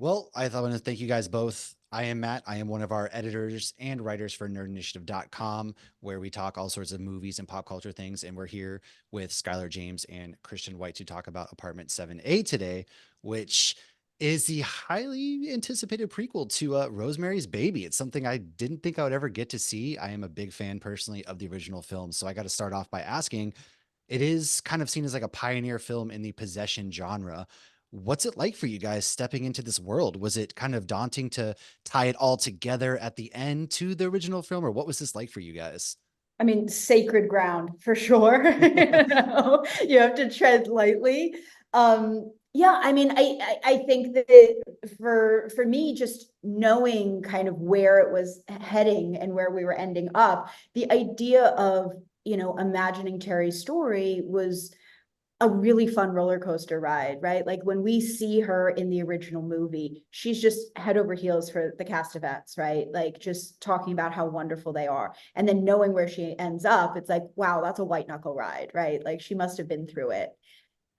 Well, I want to thank you guys both. I am Matt. I am one of our editors and writers for nerdinitiative.com, where we talk all sorts of movies and pop culture things. And we're here with Skylar James and Christian White to talk about Apartment 7A today, which is the highly anticipated prequel to Rosemary's Baby. It's something I didn't think I would ever get to see. I am a big fan personally of the original film. So I got to start off by asking, it is kind of seen as like a pioneer film in the possession genre. What's it like for you guys stepping into this world? Was it kind of daunting to tie it all together at the end to the original film, or what was this like for you guys? I mean, sacred ground for sure. You have to tread lightly. Yeah, I mean, I think that for me, just knowing kind of where it was heading and where we were ending up, the idea of, imagining Terry's story was a really fun roller coaster ride, right? Like when we see her in the original movie, she's just head over heels for the cast of vets, right? Like just talking about how wonderful they are. And then knowing where she ends up, it's like, wow, that's a white knuckle ride, right? Like she must have been through it.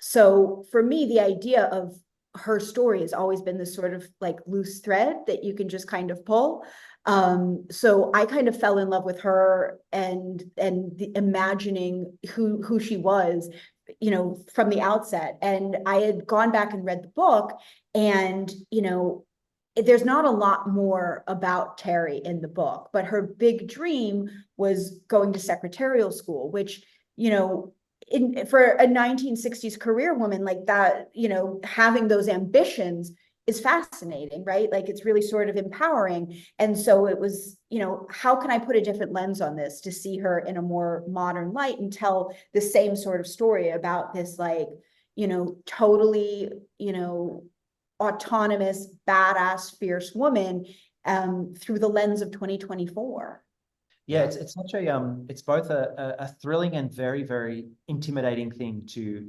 So for me, the idea of her story has always been this sort of like loose thread that you can just kind of pull. So I kind of fell in love with her and imagining who she was, from the outset. And I had gone back and read the book, and there's not a lot more about Terry in the book, but her big dream was going to secretarial school, which, for a 1960s career woman like that, having those ambitions is fascinating, right? Like it's really sort of empowering. And so it was, how can I put a different lens on this to see her in a more modern light and tell the same sort of story about this, like, totally, autonomous, badass, fierce woman through the lens of 2024. Yeah, Yeah. it's such a it's both a thrilling and very, very intimidating thing to,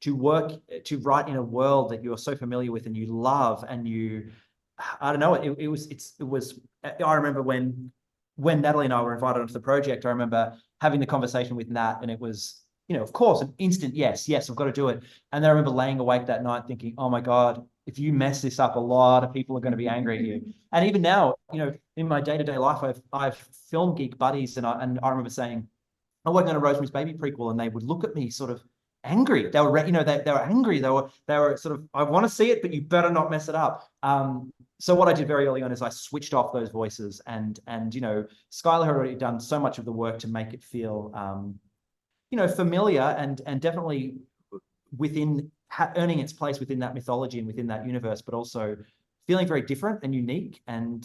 to work, to write in a world that you're so familiar with and you love, and I don't know, it was I remember when Natalie and I were invited onto the project. I remember having the conversation with Nat, and it was, of course, an instant yes, I've got to do it. And then I remember laying awake that night thinking, oh my God, if you mess this up, a lot of people are going to be angry at you. And even now, in my day-to-day life, I've film geek buddies, and I remember saying, I'm working on a Rosemary's Baby prequel, and they would look at me sort of angry. They were, they were angry. They were sort of, I want to see it, but you better not mess it up. So what I did very early on is I switched off those voices, and Skylar had already done so much of the work to make it feel familiar, and definitely within earning its place within that mythology and within that universe, but also feeling very different and unique. And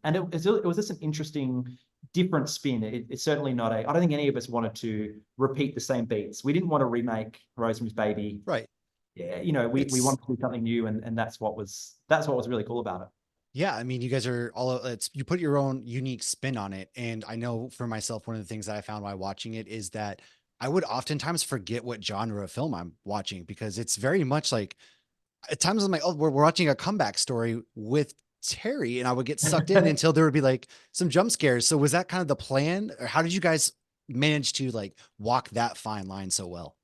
it was just an interesting, different spin. It's certainly not I don't think any of us wanted to repeat the same beats. We didn't want to remake Rosemary's Baby. Right. Yeah, we wanted to do something new, and that's what was really cool about it. Yeah, I mean, you guys are all you put your own unique spin on it. And I know for myself, one of the things that I found while watching it is that I would oftentimes forget what genre of film I'm watching, because it's very much like at times I'm like, oh, we're watching a comeback story with Terry, and I would get sucked in until there would be like some jump scares. So was that kind of the plan, or how did you guys manage to like walk that fine line so well?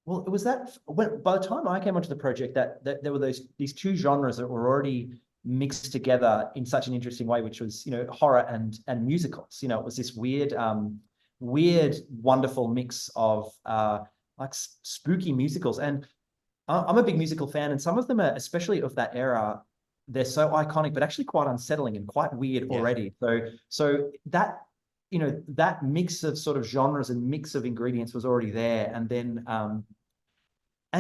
Well, it was that when by the time I came onto the project, that there were these two genres that were already mixed together in such an interesting way, which was, horror and musicals. It was this weird, wonderful mix of like spooky musicals. And I'm a big musical fan, and some of them are, especially of that era, they're so iconic, but actually quite unsettling and quite weird Yeah. already. So that, that mix of sort of genres and mix of ingredients was already there. And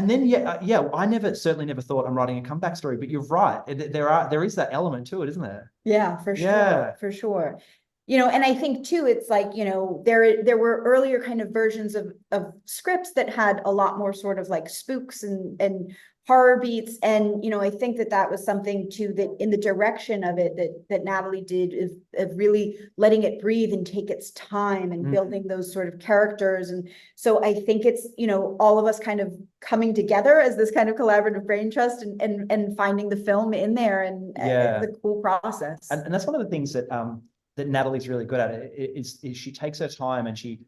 then yeah, certainly never thought I'm writing a comeback story, but you're right. There is that element to it, isn't there? Yeah, for Yeah. sure, for sure. And I think too, it's like, there were earlier kind of versions of scripts that had a lot more sort of like spooks and horror beats. And, I think that was something too, that in the direction of it that Natalie did of really letting it breathe and take its time and building those sort of characters. And so I think it's, all of us kind of coming together as this kind of collaborative brain trust and finding the film in there. And Yeah. it's a cool process. And that's one of the things that Natalie's really good at, is she takes her time and she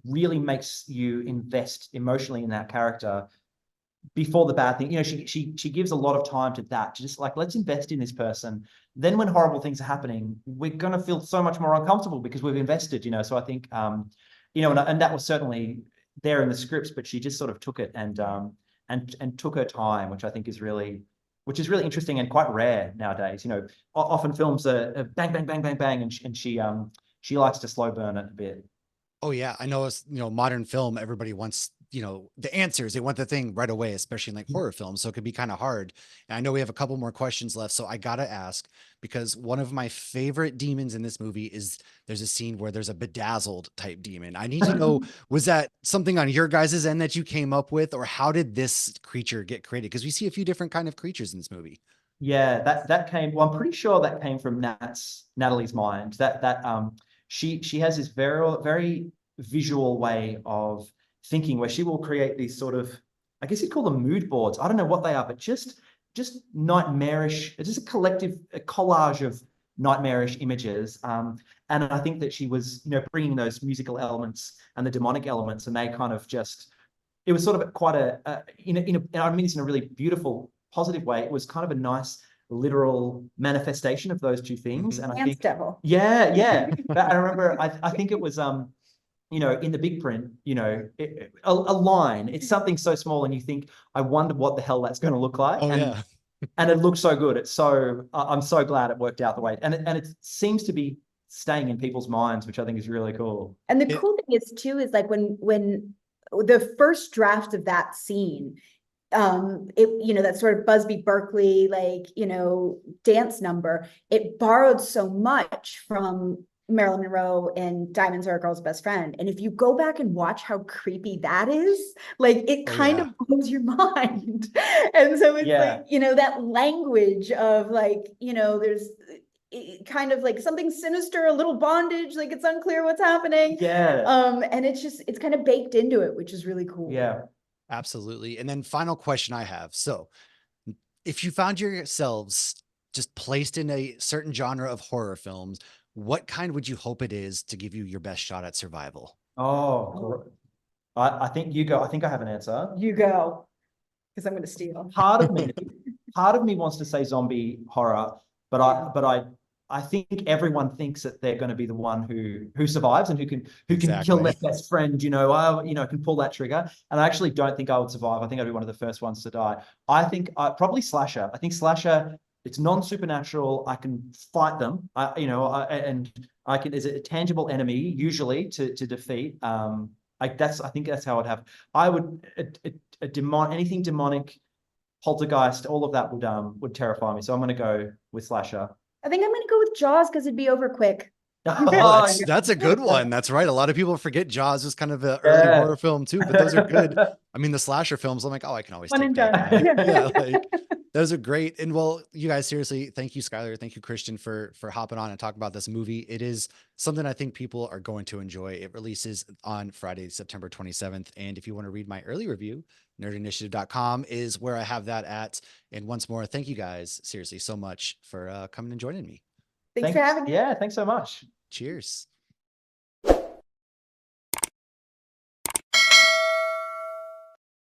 really makes you invest emotionally in that character. before the bad thing. You know, she gives a lot of time to that, to just like, let's invest in this person. Then when horrible things are happening, we're going to feel so much more uncomfortable because we've invested, you know. So I think, you know, and that was certainly there in the scripts, but she just sort of took it and took her time, which I think is really, which is really interesting and quite rare nowadays. You know, often films are bang, bang, bang, bang, bang, and she likes to slow burn it a bit. Oh yeah, I know. It's, you know, modern film, everybody wants, you know, the answers. They want the thing right away, especially in like horror films. So it could be kind of hard. And I know we have a couple more questions left. So I gotta ask, because one of my favorite demons in this movie is there's a scene where there's a bedazzled type demon. I need to know, was that something on your guys' end that you came up with, or how did this creature get created? Because we see a few different kind of creatures in this movie. Yeah, that came. Well, I'm pretty sure that came from Natalie's mind. She has this very visual way of thinking where she will create these sort of, I guess you'd call them mood boards. I don't know what they are, but just nightmarish. It's just a collage of nightmarish images. And I think that she was, you know, bringing those musical elements and the demonic elements, and they kind of just, it was sort of quite I mean this in a really beautiful, positive way. It was kind of a nice literal manifestation of those two things. And I Dance think, devil. yeah. But I remember, I think it was, you know, in the big print, you know, a line, it's something so small, and you think, I wonder what the hell that's going to look like. Oh and yeah. and it looks so good. It's so, I'm so glad it worked out the way, and it seems to be staying in people's minds, which I think is really cool. And the cool thing is too, is like when the first draft of that scene, it, you know, that sort of Busby Berkeley, like, you know, dance number, it borrowed so much from Marilyn Monroe and Diamonds Are a Girl's Best Friend. And if you go back and watch how creepy that is, like it kind of blows your mind. And so it's like, you know, that language of like, you know, there's kind of like something sinister, a little bondage, like it's unclear what's happening. And it's kind of baked into it, which is really cool. Yeah. Absolutely. And then final question I have. So if you found yourselves just placed in a certain genre of horror films, what kind would you hope it is to give you your best shot at survival? Oh, I think you go. I think I have an answer. You go, because I'm going to steal. Part of me wants to say zombie horror, but I think everyone thinks that they're going to be the one who survives and who can kill their best friend, you know, can pull that trigger. And I actually don't think I would survive. I think I'd be one of the first ones to die. I think probably slasher. I think slasher, it's non-supernatural. I can fight them, and I can, there's a tangible enemy usually to defeat. I think that's how I'd have. I would anything demonic, poltergeist, all of that would terrify me. So I'm going to go with slasher. I think I'm going to go with Jaws because it'd be over quick. Oh, that's a good one. That's right. A lot of people forget Jaws is kind of an early horror film too, but those are good. I mean, the slasher films, I'm like, oh, I can always take that guy. Yeah, like those are great. And well, you guys, seriously, thank you, Skylar. Thank you, Christian, for hopping on and talking about this movie. It is something I think people are going to enjoy. It releases on Friday, September 27th. And if you want to read my early review, nerdinitiative.com is where I have that at. And once more, thank you guys seriously so much for coming and joining me. Thanks for having me. Yeah, thanks so much. Cheers.